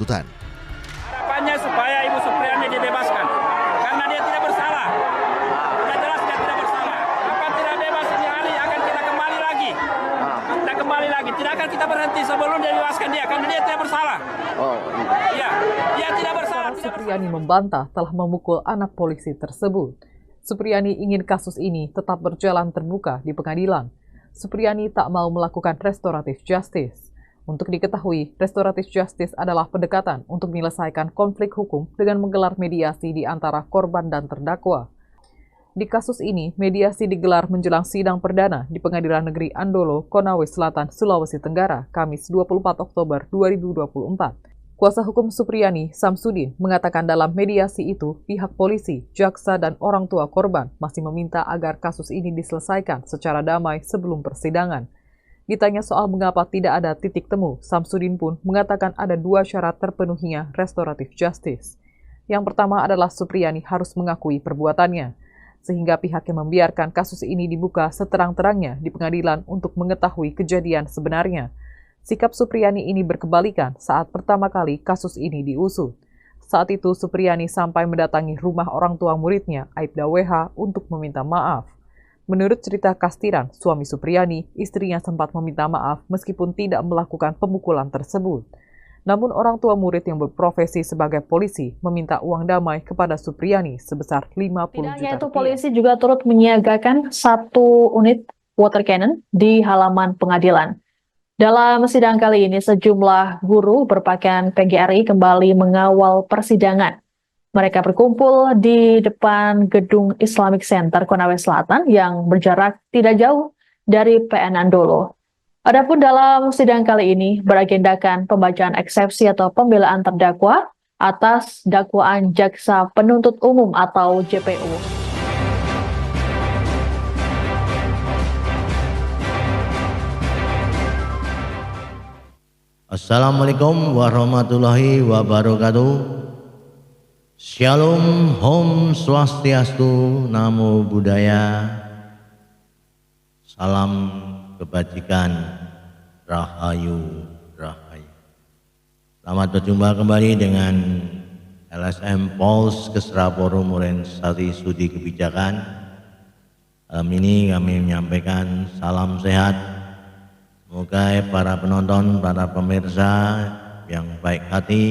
tuntutan. Harapannya supaya Ibu Supriyani dibebaskan karena dia tidak bersalah. Sudah jelas dia tidak bersalah. Apa tidak bebas ini hari akan kita kembali lagi. Kita kembali lagi. Tidak akan kita berhenti sebelum dia bebaskan dia karena dia tidak bersalah. Iya, dia tidak bersalah. Supriyani membantah telah memukul anak polisi tersebut. Supriyani ingin kasus ini tetap berjalan terbuka di pengadilan. Supriyani tak mau melakukan restoratif justice. Untuk diketahui, restoratif justice adalah pendekatan untuk menyelesaikan konflik hukum dengan menggelar mediasi di antara korban dan terdakwa. Di kasus ini, mediasi digelar menjelang sidang perdana di Pengadilan Negeri Andolo, Konawe Selatan, Sulawesi Tenggara, Kamis 24 Oktober 2024. Kuasa hukum Supriyani, Samsudin, mengatakan dalam mediasi itu, pihak polisi, jaksa, dan orang tua korban masih meminta agar kasus ini diselesaikan secara damai sebelum persidangan. Ditanya soal mengapa tidak ada titik temu, Samsudin pun mengatakan ada dua syarat terpenuhinya restoratif justice. Yang pertama adalah Supriyani harus mengakui perbuatannya, sehingga pihaknya membiarkan kasus ini dibuka seterang-terangnya di pengadilan untuk mengetahui kejadian sebenarnya. Sikap Supriyani ini berkebalikan saat pertama kali kasus ini diusut. Saat itu Supriyani sampai mendatangi rumah orang tua muridnya, Aibda WH, untuk meminta maaf. Menurut cerita Kastiran, suami Supriyani, istrinya sempat meminta maaf meskipun tidak melakukan pemukulan tersebut. Namun orang tua murid yang berprofesi sebagai polisi meminta uang damai kepada Supriyani sebesar 50 juta Tidak hanya itu, rupiah. polisi juga turut menyiagakan 1 unit water cannon di halaman pengadilan. Dalam sidang kali ini, sejumlah guru berpakaian PGRI kembali mengawal persidangan. Mereka berkumpul di depan gedung Islamic Center Konawe Selatan yang berjarak tidak jauh dari PN Andolo. Adapun dalam sidang kali ini beragendakan pembacaan eksepsi atau pembelaan terdakwa atas dakwaan jaksa penuntut umum atau JPU. Assalamualaikum warahmatullahi wabarakatuh. Shalom, Om Swastiastu, Namo Buddhaya, salam kebajikan, Rahayu, Rahayu. Selamat berjumpa kembali dengan LSM Pols Kesraporo Muren Sari Studi Kebijakan. Malam ini kami menyampaikan salam sehat. Semoga para penonton, para pemirsa yang baik hati,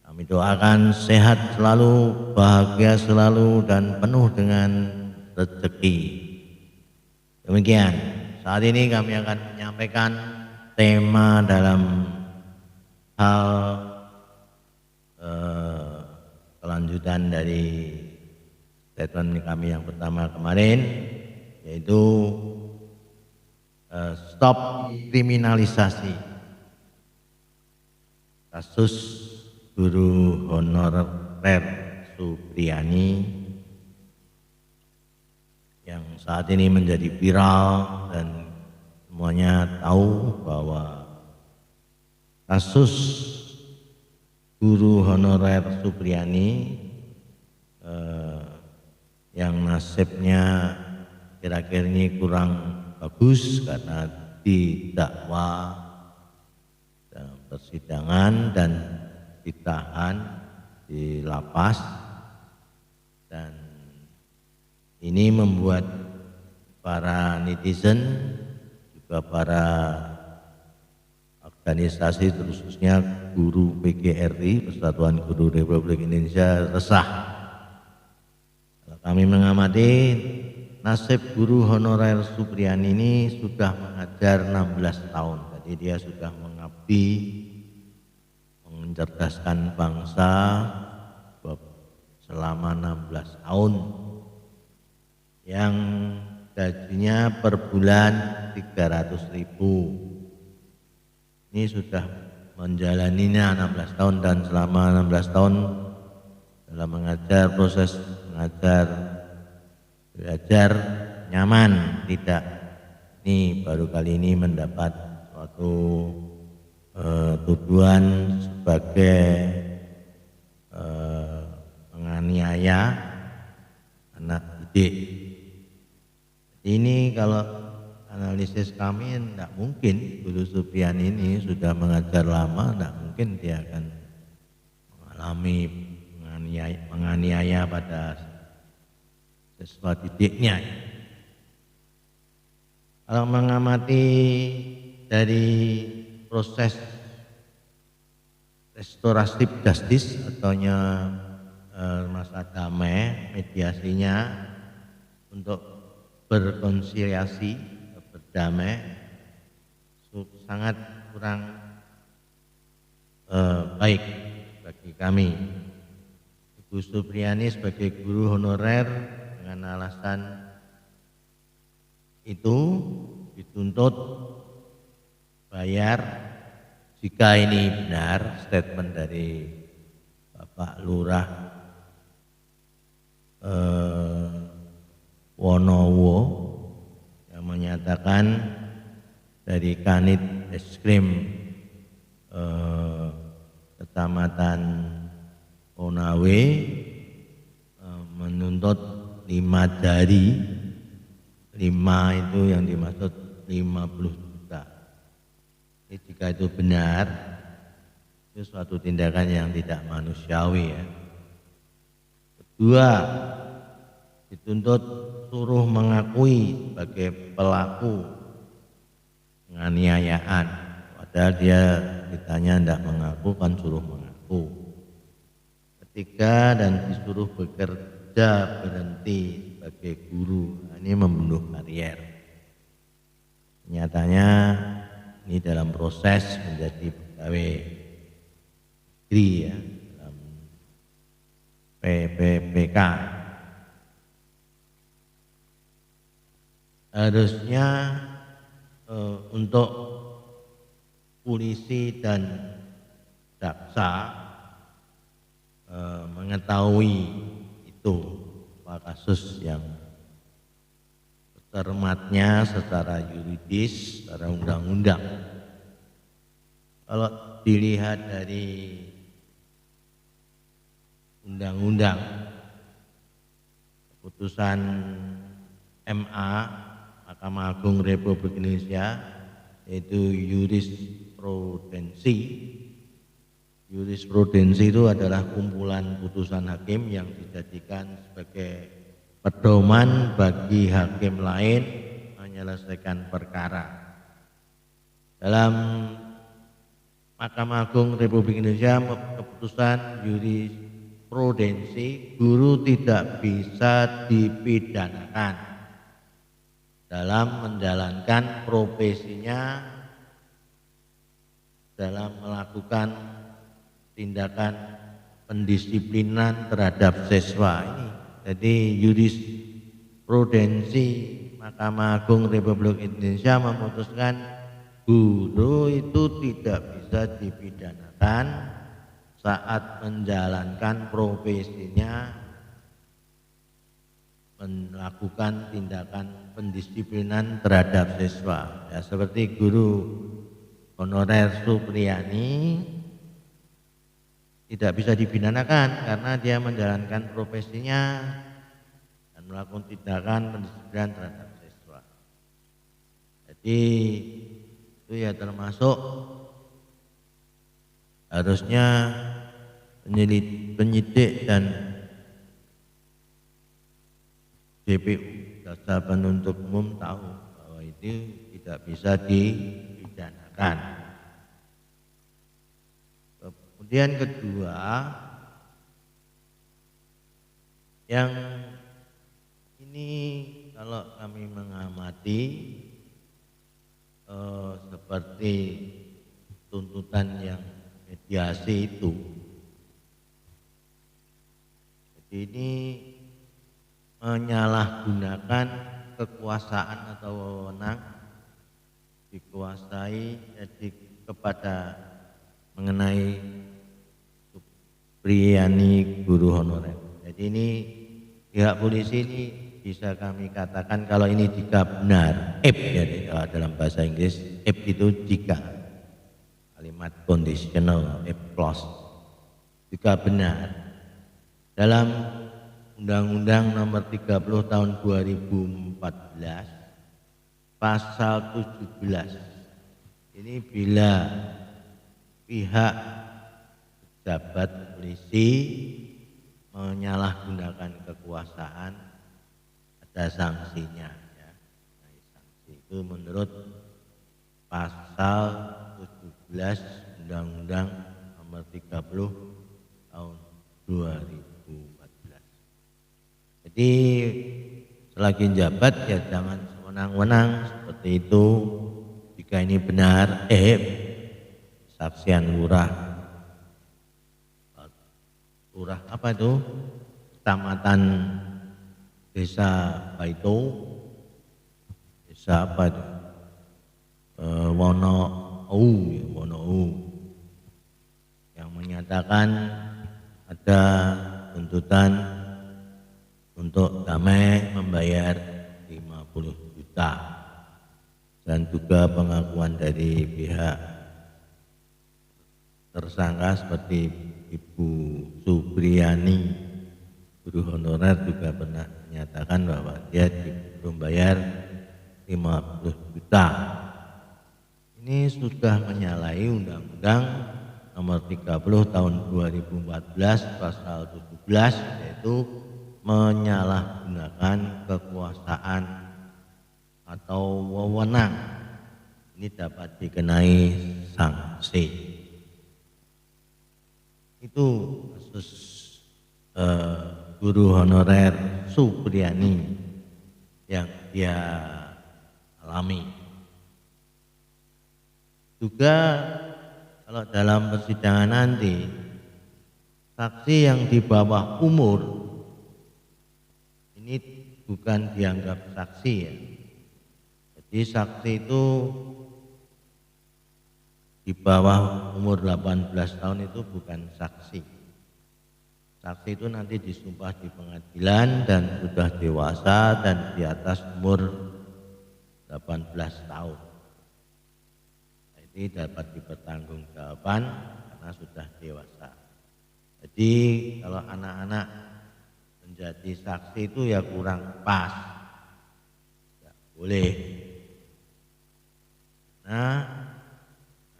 kami doakan sehat selalu, bahagia selalu, dan penuh dengan rezeki. Demikian, saat ini kami akan menyampaikan tema dalam hal kelanjutan dari statement kami yang pertama kemarin, yaitu stop kriminalisasi kasus guru honorer Supriyani yang saat ini menjadi viral dan semuanya tahu bahwa kasus guru honorer Supriyani yang nasibnya kira-kira ini kurang bagus karena didakwa dalam persidangan dan ditahan di lapas, dan ini membuat para netizen juga para organisasi khususnya guru PGRI Persatuan Guru Republik Indonesia resah. Kalau kami mengamati nasib guru honorer Supriyani ini sudah mengajar 16 tahun, jadi dia sudah mengabdi mencerdaskan bangsa selama 16 tahun, yang gajinya per bulan 300.000. Ini sudah menjalaninya 16 tahun, dan selama 16 tahun dalam mengajar, proses mengajar, belajar nyaman, tidak. Ini baru kali ini mendapat suatu tuduhan sebagai menganiaya anak didik. Ini kalau analisis kami tidak mungkin Guru Supriyani ini sudah mengajar lama, tidak mungkin dia akan mengalami menganiaya pada siswa didiknya. Kalau mengamati dari proses restoratif justice atau masa damai, mediasinya untuk berkonsiliasi, berdamai, sangat kurang baik bagi kami. Ibu Supriyani sebagai guru honorer dengan alasan itu dituntut bayar, jika ini benar statement dari Bapak Lurah Wonowo yang menyatakan dari Kanit Eskrim Kecamatan Konawe menuntut 5 jari, 5 itu yang dimaksud 50 juta. Jika itu benar, itu suatu tindakan yang tidak manusiawi ya. Kedua, dituntut suruh mengakui sebagai pelaku penganiayaan, padahal dia ditanya tidak mengaku, kan suruh mengaku. Ketiga, dan disuruh bekerja berhenti sebagai guru, ini membunuh karier. Nyatanya ini dalam proses menjadi pegawai negeri ya, dalam PPPK. Harusnya untuk polisi dan jaksa mengetahui itu apa kasus yang tercermatnya secara yuridis, secara undang-undang. Kalau dilihat dari undang-undang, keputusan MA Mahkamah Agung Republik Indonesia, yaitu jurisprudensi. Jurisprudensi itu adalah kumpulan putusan hakim yang dijadikan sebagai pedoman bagi hakim lain menyelesaikan perkara. Dalam Mahkamah Agung Republik Indonesia keputusan jurisprudensi, guru tidak bisa dipidanakan dalam menjalankan profesinya, dalam melakukan tindakan pendisiplinan terhadap siswa ini. Jadi jurisprudensi Mahkamah Agung Republik Indonesia memutuskan guru itu tidak bisa dipidanakan saat menjalankan profesinya, melakukan tindakan pendisiplinan terhadap siswa. Ya, seperti guru honorer Supriyani tidak bisa dipidanakan karena dia menjalankan profesinya dan melakukan tindakan pendisiplinan terhadap siswa. Jadi itu ya termasuk harusnya penyidik dan JPU, jaksa penuntut umum tahu bahwa itu tidak bisa dipidanakan. Kemudian kedua, yang ini kalau kami mengamati seperti tuntutan yang mediasi itu, jadi ini menyalahgunakan kekuasaan atau wewenang dikuasai jadi kepada mengenai Supriyani guru honorer. Jadi ini pihak polisi ini bisa kami katakan kalau ini jika benar, if ya dalam bahasa Inggris, if itu jika, kalimat conditional, if clause, jika benar dalam Undang-Undang Nomor 30 Tahun 2014 pasal 17. Ini bila pihak pejabat polisi menyalahgunakan kekuasaan ada sanksinya ya. Nah, sanksi itu menurut pasal 17 Undang-Undang Nomor 30 tahun 2014. Jadi selagi jabat ya jangan sewenang-wenang seperti itu. Jika ini benar, saksian lurah apa itu? Kecamatan Desa Baito, desa apa itu? Wonou yang menyatakan ada tuntutan untuk damai membayar 50 juta dan juga pengakuan dari pihak tersangka seperti Ibu Supriyani guru honorer juga pernah menyatakan bahwa dia membayar 50 juta. Ini sudah menyalahi Undang-Undang Nomor 30 tahun 2014 pasal 17, yaitu menyalahgunakan kekuasaan atau wewenang. Ini dapat dikenai sanksi. Itu kasus guru honorer Supriyani yang dia alami. Juga kalau dalam persidangan nanti saksi yang di bawah umur ini bukan dianggap saksi ya. Jadi saksi itu di bawah umur 18 tahun itu bukan saksi. Saksi itu nanti disumpah di pengadilan dan sudah dewasa dan di atas umur 18 tahun. Jadi dapat dipertanggungjawabkan karena sudah dewasa. Jadi kalau anak-anak menjadi saksi itu ya kurang pas. Tidak boleh. Nah,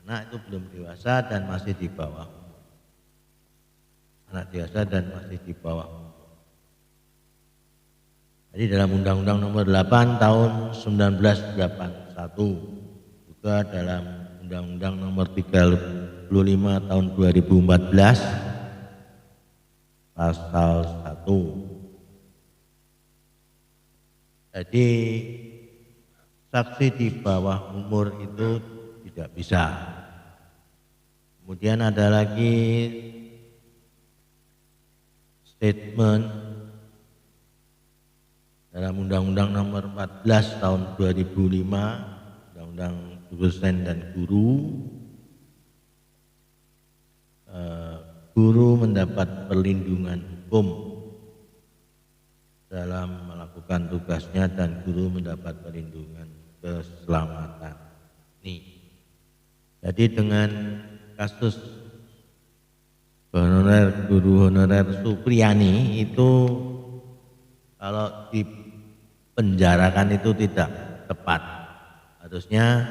anak itu belum dewasa dan masih di bawah. Anak dewasa dan masih di bawah. Jadi dalam Undang-Undang Nomor 8 tahun 1981, juga dalam Undang-Undang Nomor 35 tahun 2014 pasal 1. Jadi saksi di bawah umur itu tidak bisa. Kemudian ada lagi statement dalam Undang-Undang Nomor 14 tahun 2005, Undang-Undang Dosen dan Guru. Guru mendapat perlindungan hukum dalam melakukan tugasnya dan guru mendapat perlindungan keselamatan. Nih. Jadi dengan kasus guru honorer Supriyani itu kalau dipenjarakan itu tidak tepat, harusnya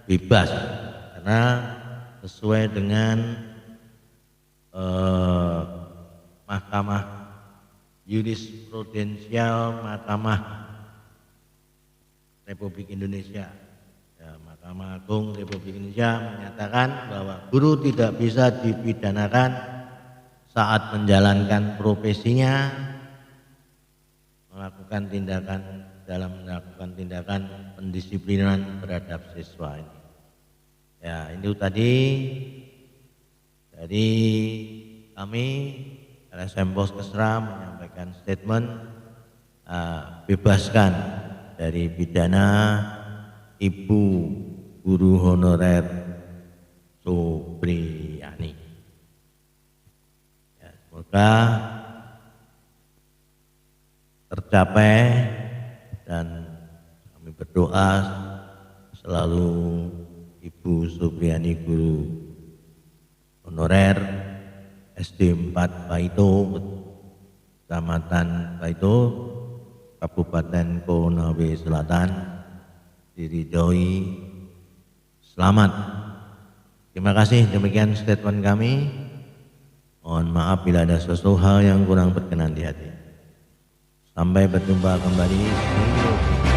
bebas karena sesuai dengan Mahkamah Jurisprudensial Mahkamah Republik Indonesia, ya, Mahkamah Agung Republik Indonesia menyatakan bahwa guru tidak bisa dipidanakan saat menjalankan profesinya melakukan tindakan pendisiplinan terhadap siswa ini. Ya, itu tadi dari kami LSM Poskesra menyampaikan statement bebaskan dari pidana Ibu Guru Honorer Supriyani. Ya, semoga tercapai dan kami berdoa selalu Ibu Supriyani Guru Honorer SD 4 Baito, Kecamatan Baito, Kabupaten Konawe Selatan, diridhoi, selamat. Terima kasih, demikian statement kami. Mohon maaf bila ada sesuatu hal yang kurang berkenan di hati. Sampai berjumpa kembali. See you.